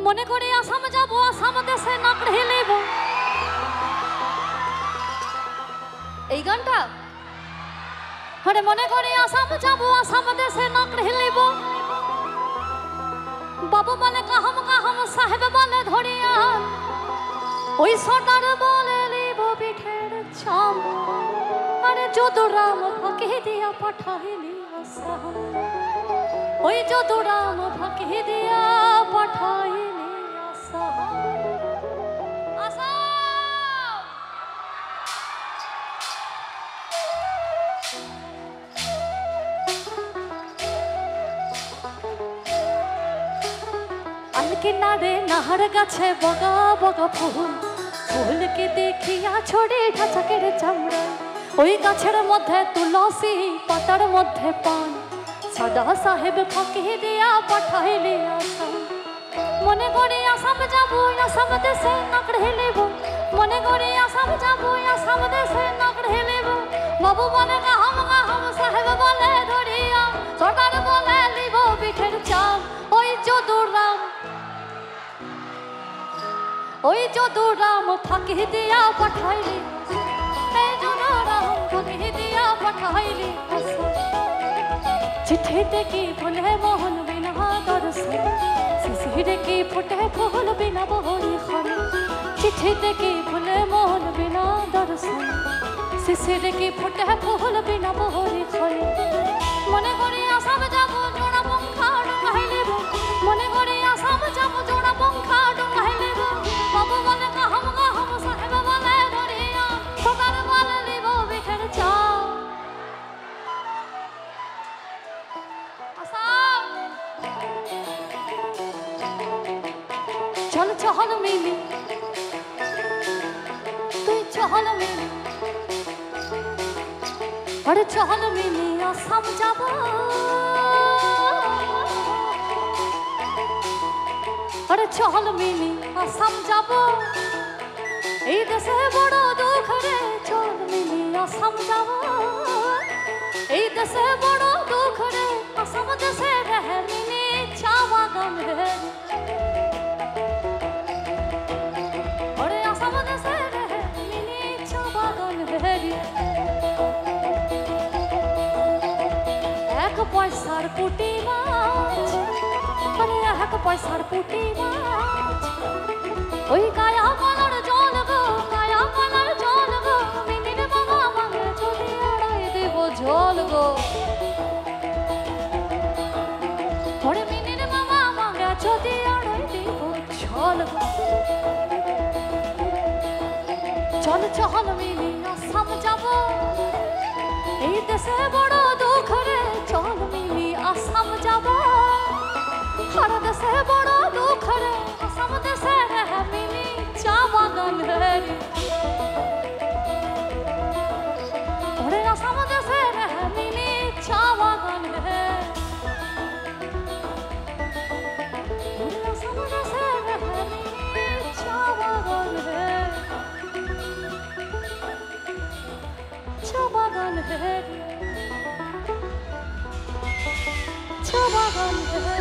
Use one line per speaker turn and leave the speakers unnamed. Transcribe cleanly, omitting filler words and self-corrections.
মনে করে আসাম যাব আসাম দেশে নাকড়ে নেব এই গানটা আরে মনে করে আসাম যাব আসাম দেশে নাকড়ে নেব বাবু বলে কাহাম কাহাম সাহেব বলে ধরিয়া ওই সটার বলে লিব পিঠের চাম আরে যদু রাম ফাঁকি দিয়া পাঠাইলি আসাম ওই যদু রাম ফাঁকি দিয়া পাঠাইলি আসাম কিনারে নাহার গাছে বগা বগা ফুল ফুলকে দেখিয়া ছড়ে ঢাচাকের চামড়া ওই গাছের মধ্যে তুলসী পাতার মধ্যে পান সাদা সাহেব ফাঁকি দিয়া পাঠাইলে আসাম মনে করে আসাম যাব আসাম দেশে নাকড়ে নেব মনে করে আসাম যাব আসাম দেশে নাকড়ে নেব বাবু বলে কাহাম কাহাম সাহেব বলে ধরিয়া সরকার বলে লিব পিঠের চাম ওই যদু রাম ওই যদু রাম ফাঁকি দিয়া পাঠাইলি এই যদু রাম ফাঁকি দিয়া পাঠাইলি চিঠিতে কি ভুলে মোহন বিনা দর্শন শিশিরে কি ফুটে ফুল বিনা বহরি খরে চিঠিতে কি ভুলে মোহন বিনা দর্শন শিশিরে কি ফুটে ফুল বিনা বহরি খরে মনে করে আসাম যাব জোড়া পঙ্খা ডুঙাই নেব মনে করে আসাম যাব জোড়া পঙ্খা ডুঙাই নেব বাবু বলে কাহাম কাহাম সাহেব বলে ধরিয়া সকাল বলে লিব পিঠের চাম আসাম চল চহল মিলি তুই চহল মিলি আরে চহল মিলি আসাম যাব আরে চহল মিলি আসাম যাব এই দেশে বড় দুঃখ রে চল মিলি আসাম যাব এই দেশে বড় দুঃখ রে আসাম দেশে রহে মিলি চা বাগান রে আরে আসাম দেশে রহে মিলি চা বাগান রে এক পয়সার পুটি মাছ আরে এক পয়সার পুটি মাছ ওই কায়া কলার জল গো কায়া কলার জল গো মিনির বাবা মাঙে যদি আড়াই দেব জল গো ওরে মিনির বাবা মাঙে যদি আড়াই দেব জল গো চল চহল মিলি আসাম যাব এই দেশে বড় দুঃখ রে চল মিলি আসাম যাব হর দেশে বড় দুঃখ রে আসাম দেশে রহে মিলি চা বাগান রে ওরে আসাম দেশে রহে মিলি চা বাগান রে ওরে আসাম দেশে রহে মিলি চা বাগান রে চা বাগান রে চা বাগান রে